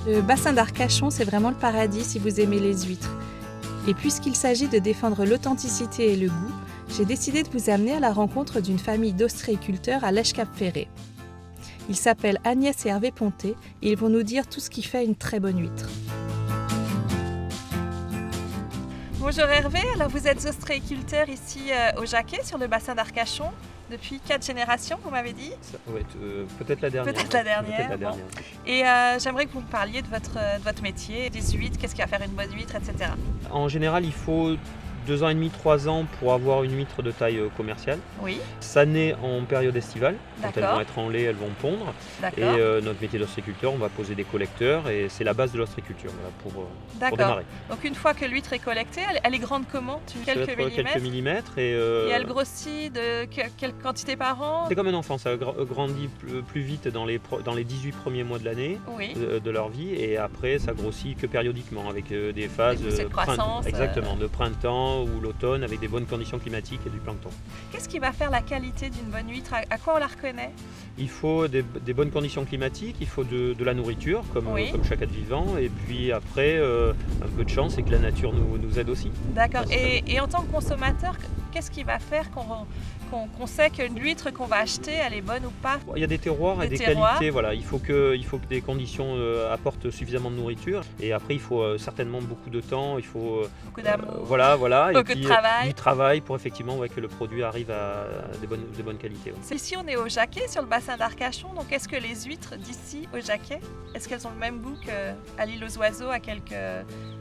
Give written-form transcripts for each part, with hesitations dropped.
Le bassin d'Arcachon, c'est vraiment le paradis si vous aimez les huîtres. Et puisqu'il s'agit de défendre l'authenticité et le goût, j'ai décidé de vous amener à la rencontre d'une famille d'ostréiculteurs à l'Èche-Cap-Ferré. Ils s'appellent Agnès et Hervé Ponté et ils vont nous dire tout ce qui fait une très bonne huître. Bonjour Hervé, alors vous êtes ostréiculteur ici au Jacquet, sur le bassin d'Arcachon, depuis 4 générations, vous m'avez dit? Ouais, peut-être la dernière. Peut-être la dernière. Peut-être la dernière. Bon. Et j'aimerais que vous me parliez de votre métier, des huîtres, qu'est-ce qui va faire une bonne huître, etc. En général, il faut 2 ans et demi, 3 ans pour avoir une huître de taille commerciale. Oui. Ça naît en période estivale. Quand elles D'accord. vont être en lait, elles vont pondre. Et D'accord. notre métier d'ostréiculteur, on va poser des collecteurs et c'est la base de l'ostréiculture pour démarrer. Donc une fois que l'huître est collectée, elle est grande comment? Quelques millimètres. Et elle grossit de quelle quantité par an? C'est comme un enfant, ça grandit plus vite dans les 18 premiers mois de l'année, Oui. de leur vie, et après ça grossit que périodiquement avec des phases de croissance, exactement, de printemps ou l'automne avec des bonnes conditions climatiques et du plancton. Qu'est-ce qui va faire la qualité d'une bonne huître? À quoi on la reconnaît? Il faut des bonnes conditions climatiques, il faut de la nourriture comme chaque être vivant, et puis après un peu de chance et que la nature nous aide aussi. D'accord. Et en tant que consommateur, qu'est-ce qui va faire qu'on sait qu'une huître qu'on va acheter, elle est bonne ou pas? Il y a des terroirs et des qualités. Voilà. Il faut que des conditions apportent suffisamment de nourriture. Et après, il faut certainement beaucoup de temps. Il faut beaucoup d'amour. Voilà. Beaucoup de travail. Du travail pour effectivement que le produit arrive à des bonnes qualités. Ouais. Ici, on est au Jacquet, sur le bassin d'Arcachon. Donc, est-ce que les huîtres d'ici, au Jacquet, est-ce qu'elles ont le même goût qu'à l'île aux Oiseaux, à quelques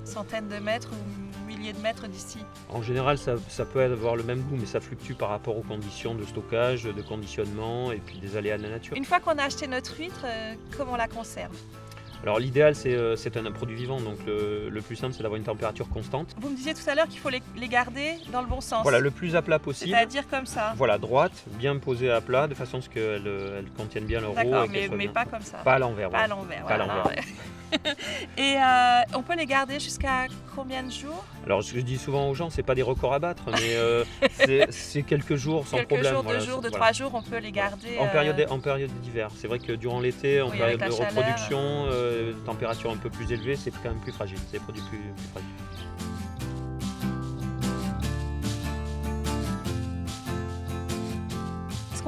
centaines de mètres ou milliers de mètres d'ici? En général, ça peut avoir le même goût, mais ça fluctue par rapport aux conditions de stockage, de conditionnement et puis des aléas de la nature. Une fois qu'on a acheté notre huître, comment on la conserve? Alors l'idéal, c'est un produit vivant, donc le plus simple, c'est d'avoir une température constante. Vous me disiez tout à l'heure qu'il faut les garder dans le bon sens. Voilà, le plus à plat possible. C'est-à-dire comme ça. Voilà, droite, bien posée à plat, de façon à ce qu'elles contiennent bien leur eau. D'accord, mais pas comme ça. Pas à l'envers. Pas à l'envers. Pas à l'envers. Et on peut les garder jusqu'à combien de jours? Alors ce que je dis souvent aux gens, c'est pas des records à battre, mais c'est quelques jours sans problème. Quelques jours, 3 jours, on peut les garder. En période d'hiver. C'est vrai que durant l'été, en période de reproduction, température un peu plus élevée, c'est quand même plus fragile. C'est des produits plus fragiles.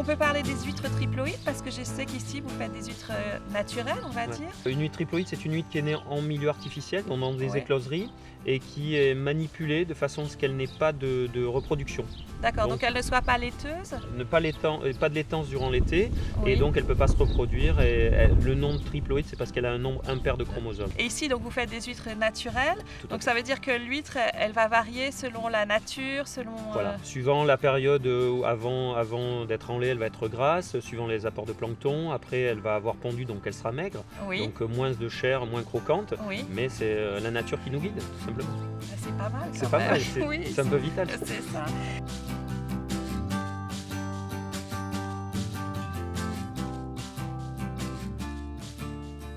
On peut parler des huîtres triploïdes parce que je sais qu'ici vous faites des huîtres naturelles, on va dire. Une huître triploïde, c'est une huître qui est née en milieu artificiel, dans des écloseries, et qui est manipulée de façon à ce qu'elle n'ait pas de reproduction. D'accord, donc elle ne soit pas laiteuse. Pas de laitance durant l'été, et donc elle ne peut pas se reproduire. Et le nom de triploïde, c'est parce qu'elle a un nombre impair de chromosomes. Et ici, donc vous faites des huîtres naturelles. Donc ça veut dire que l'huître, elle va varier selon la nature, selon. Voilà, suivant la période avant d'être en lait, elle va être grasse, suivant les apports de plancton. Après, elle va avoir pondu, donc elle sera maigre. Oui. Donc moins de chair, moins croquante. Oui. Mais c'est la nature qui nous guide, tout simplement. C'est pas mal. C'est pas mal, c'est un peu vital. C'est ça.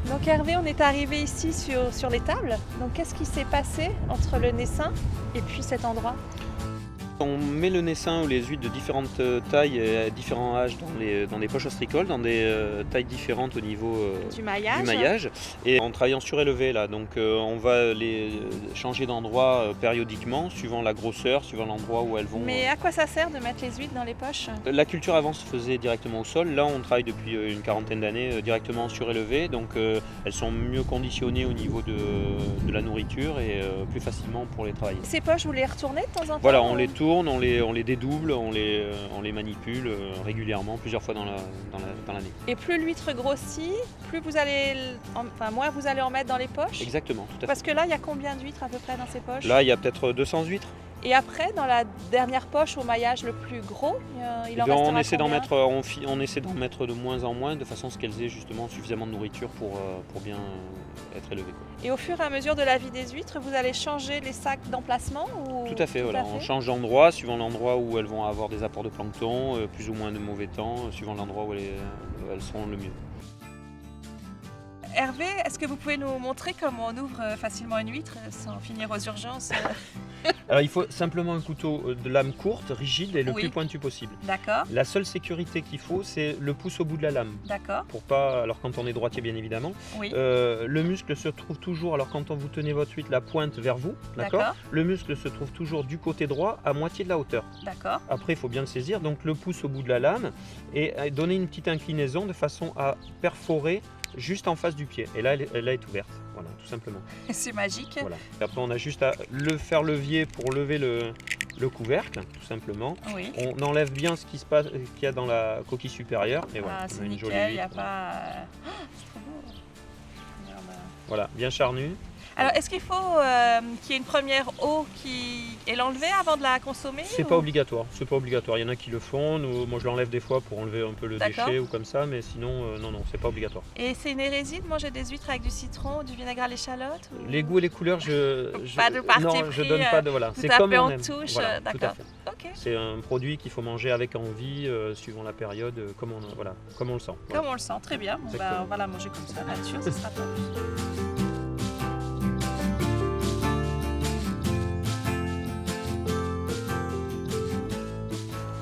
Donc Hervé, on est arrivé ici sur les tables. Donc qu'est-ce qui s'est passé entre le naissin et puis cet endroit? On met le naissin ou les huîtres de différentes tailles et à différents âges dans des poches ostricoles, dans des tailles différentes au niveau du maillage. Et en travaillant surélevé là, donc on va les changer d'endroit périodiquement, suivant la grosseur, suivant l'endroit où elles vont. Mais à quoi ça sert de mettre les huîtres dans les poches? La culture avant se faisait directement au sol. Là, on travaille depuis une quarantaine d'années directement surélevé, donc elles sont mieux conditionnées au niveau de la nourriture et plus facilement pour les travailler. Ces poches, vous les retournez de temps en temps? Voilà, on les tourne. On les dédouble, on les manipule régulièrement, plusieurs fois dans l'année. Et plus l'huître grossit, moins vous allez en mettre dans les poches? Exactement, tout à fait. Parce que là, il y a combien d'huîtres à peu près dans ces poches? Là, il y a peut-être 200 huîtres. Et après, dans la dernière poche au maillage le plus gros, il en restera on essaie combien? on essaie d'en mettre de moins en moins, de façon à ce qu'elles aient justement suffisamment de nourriture pour bien être élevées. Et au fur et à mesure de la vie des huîtres, vous allez changer les sacs d'emplacement Tout à fait, voilà. On change d'endroit, suivant l'endroit où elles vont avoir des apports de plancton, plus ou moins de mauvais temps, suivant l'endroit où elles seront le mieux. Hervé, est-ce que vous pouvez nous montrer comment on ouvre facilement une huître sans finir aux urgences? Alors il faut simplement un couteau de lame courte, rigide et le Oui. plus pointu possible. D'accord, La seule sécurité qu'il faut, c'est le pouce au bout de la lame. d'accord, Pour pas, alors quand on est droitier bien évidemment, oui, le muscle se trouve toujours, alors quand vous tenez votre huître, la pointe vers vous, d'accord. d'accord, Le muscle se trouve toujours du côté droit à moitié de la hauteur. d'accord. Après il faut bien le saisir, donc le pouce au bout de la lame et donner une petite inclinaison de façon à perforer juste en face du pied. Et là elle est ouverte, voilà, tout simplement. C'est magique. Voilà. Et après on a juste à faire levier pour lever le couvercle, tout simplement. Oui. On enlève bien ce qu'il y a dans la coquille supérieure et voilà, Ah, on c'est a une jolie nickel, il n'y a huître. pas... Oh, c'est trop beau. Regarde. Voilà, bien charnu. Alors, est-ce qu'il faut qu'il y ait une première eau et l'enlever avant de la consommer C'est ou- pas obligatoire, c'est pas obligatoire. Il y en a qui le font. Moi je l'enlève des fois pour enlever un peu le D'accord. déchet ou comme ça, mais sinon non, c'est pas obligatoire. Et c'est une hérésie de manger des huîtres avec du citron ou du vinaigre à l'échalote ou- Les goûts et les couleurs, Pas de parti non, je pris, donne pas de voilà. tout C'est à comme fait on en aime. touche, Voilà, tout à d'accord. fait. Ok, C'est un produit qu'il faut manger avec envie, suivant la période, comme on le sent. Voilà. comme on le sent, très bien. Bon, bah, Exactement. on va la manger comme ça, nature, ce sera top.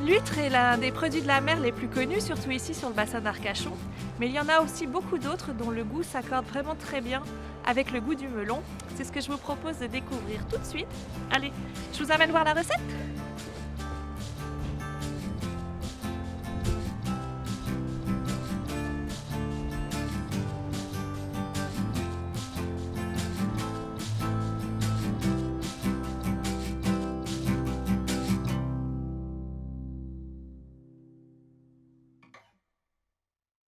L'huître est l'un des produits de la mer les plus connus, surtout ici sur le bassin d'Arcachon. Mais il y en a aussi beaucoup d'autres dont le goût s'accorde vraiment très bien avec le goût du melon. C'est ce que je vous propose de découvrir tout de suite. Allez, je vous amène voir la recette.